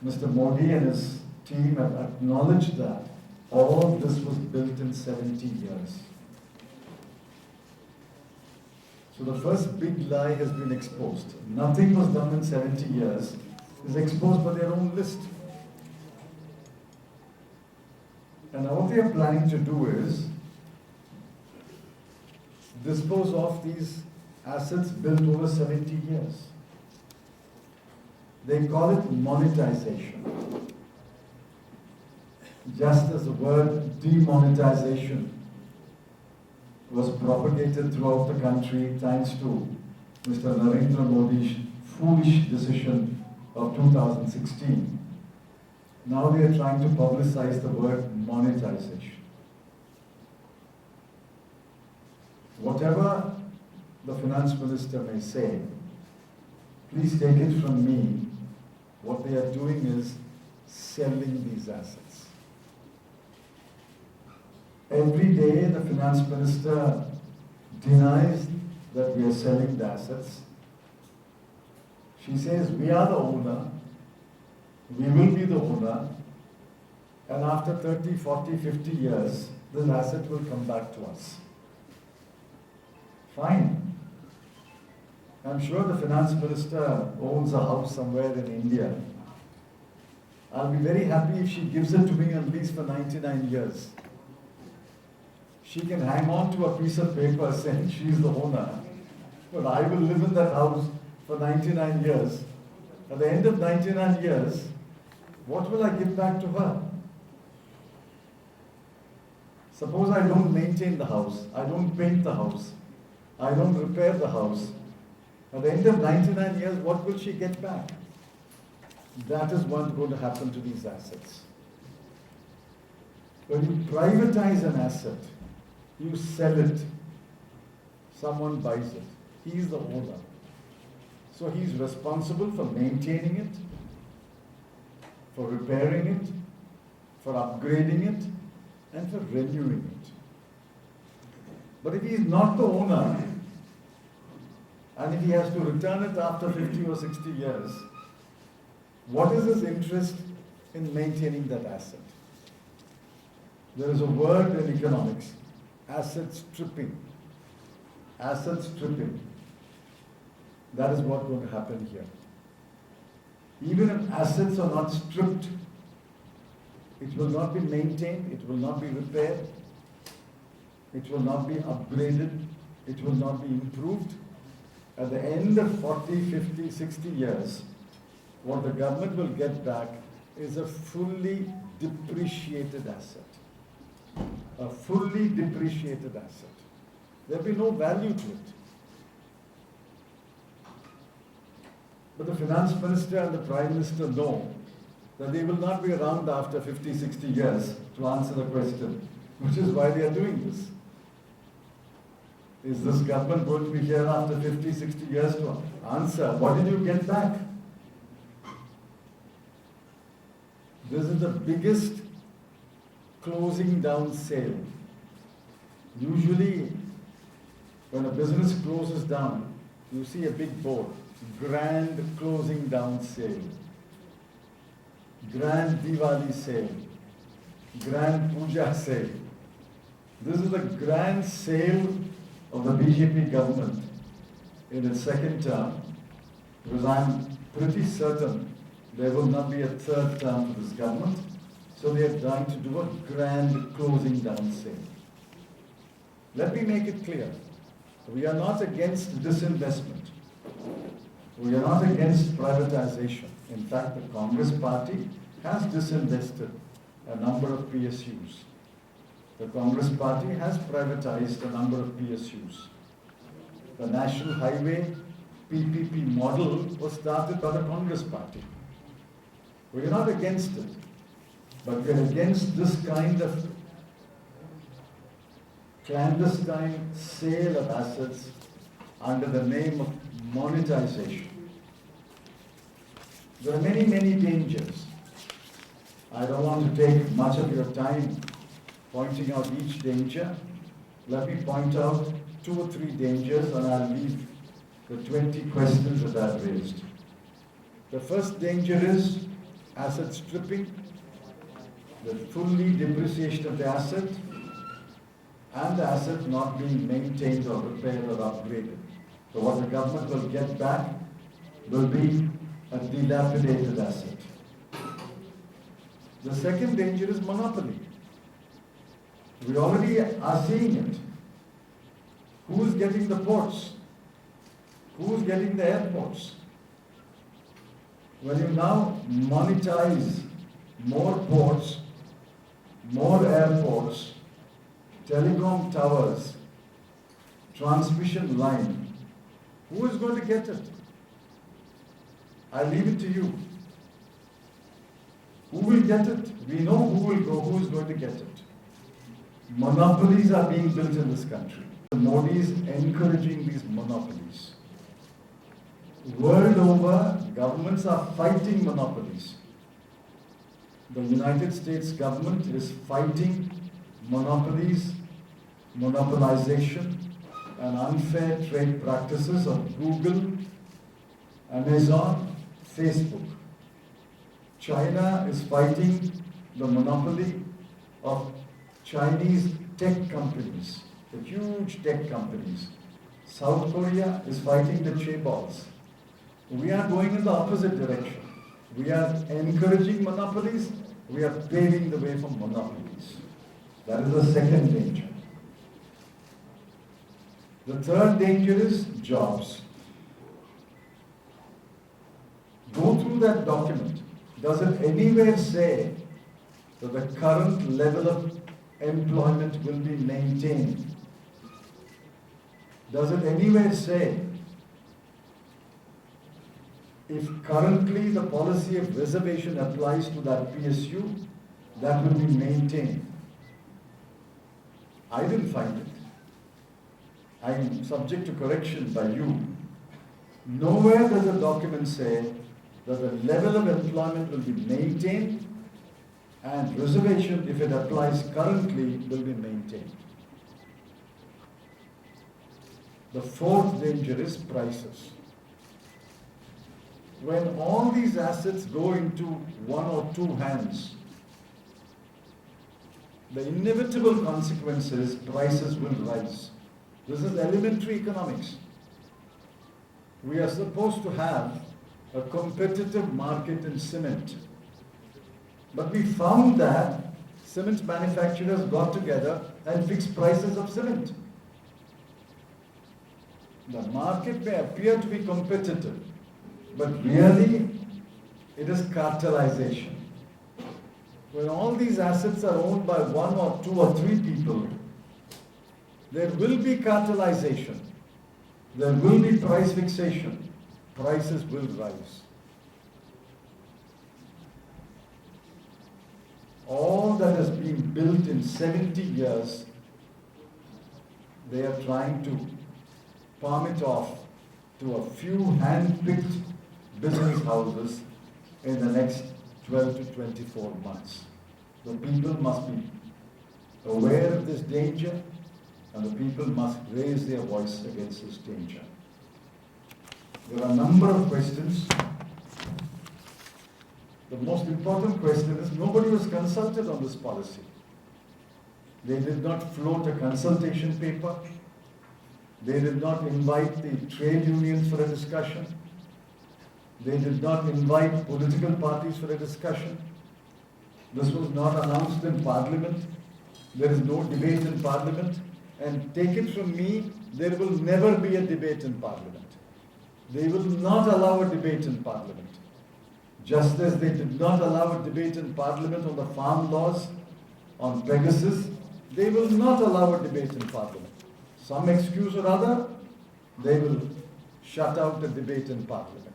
Mr. Modi and his team have acknowledged that all this was built in 70 years. So the first big lie has been exposed. Nothing was done in 70 years is exposed by their own list. And what they are planning to do is dispose of these assets built over 70 years. They call it monetization. Just as the word demonetization was propagated throughout the country thanks to Mr. Narendra Modi's foolish decision of 2016. Now they are trying to publicize the word monetization. Whatever the finance minister may say, please take it from me, what they are doing is selling these assets. Every day the finance minister denies that we are selling the assets. She says we are the owner, we will be the owner, and after 30, 40, 50 years, this asset will come back to us. Fine. I'm sure the finance minister owns a house somewhere in India. I'll be very happy if she gives it to me at least for 99 years. She can hang on to a piece of paper saying she's the owner, but I will live in that house for 99 years. At the end of 99 years, what will I give back to her? Suppose I don't maintain the house, I don't paint the house, I don't repair the house. At the end of 99 years, what will she get back? That is what's going to happen to these assets. When you privatize an asset, you sell it, someone buys it, he's the owner. So he's responsible for maintaining it, for repairing it, for upgrading it, and for renewing it. But if he is not the owner, and if he has to return it after 50 or 60 years, what is his interest in maintaining that asset? There is a word in economics, asset stripping. Asset stripping. That is what's going to happen here. Even if assets are not stripped, it will not be maintained, it will not be repaired, it will not be upgraded, it will not be improved. At the end of 40, 50, 60 years, what the government will get back is a fully depreciated asset. A fully depreciated asset. There will be no value to it. But the finance minister and the prime minister know that they will not be around after 50, 60 years to answer the question, which is why they are doing this. Is this government going to be here after 50, 60 years to answer, what did you get back? This is the biggest closing down sale. Usually, when a business closes down, you see a big board, grand closing down sale, grand Diwali sale, grand Puja sale. This is the grand sale of the BJP government in its second term, because I'm pretty certain there will not be a third term for this government. So they are trying to do a grand closing down sale. Let me make it clear. We are not against disinvestment. We are not against privatization. In fact, the Congress party has disinvested a number of PSUs. The Congress party has privatized a number of PSUs. The National Highway PPP model was started by the Congress party. We are not against it, but we are against this kind of clandestine sale of assets under the name of monetization. There are many, many dangers. I don't want to take much of your time pointing out each danger. Let me point out 2 or 3 dangers and I'll leave the 20 questions that I've raised. The first danger is asset stripping, the fully depreciation of the asset, and the asset not being maintained or repaired or upgraded. So what the government will get back will be a dilapidated asset. The second danger is monopoly. We already are seeing it. Who's getting the ports? Who's getting the airports? When you now monetize more ports, more airports, telecom towers, transmission line, who is going to get it? I leave it to you. Who will get it? We know who will go, who is going to get it. Monopolies are being built in this country. Modi is encouraging these monopolies. World over, governments are fighting monopolies. The United States government is fighting monopolies, monopolization, and unfair trade practices of Google, Amazon, Facebook. China is fighting the monopoly of Chinese tech companies, the huge tech companies. South Korea is fighting the chaebols. We are going in the opposite direction. We are encouraging monopolies, we are paving the way for monopolies. That is the second danger. The third danger is jobs. Go through that document. Does it anywhere say that the current level of employment will be maintained? Does it anywhere say if currently the policy of reservation applies to that PSU, that will be maintained? I didn't find it. I am subject to correction by you. Nowhere does the document say that the level of employment will be maintained and reservation, if it applies currently, will be maintained. The fourth danger is prices. When all these assets go into one or two hands, the inevitable consequence is prices will rise. This is elementary economics. We are supposed to have a competitive market in cement. But we found that cement manufacturers got together and fixed prices of cement. The market may appear to be competitive, but really it is cartelization. When all these assets are owned by one or two or three people, there will be cartelization. There will be price fixation. Prices will rise. All that has been built in 70 years, they are trying to palm it off to a few hand-picked business houses in the next 12 to 24 months. The people must be aware of this danger, and the people must raise their voice against this danger. There are a number of questions. The most important question is nobody was consulted on this policy. They did not float a consultation paper. They did not invite the trade unions for a discussion. They did not invite political parties for a discussion. This was not announced in Parliament. There is no debate in Parliament. And take it from me, there will never be a debate in Parliament. They will not allow a debate in Parliament. Just as they did not allow a debate in Parliament on the farm laws, on Pegasus, they will not allow a debate in Parliament. Some excuse or other, they will shut out the debate in Parliament.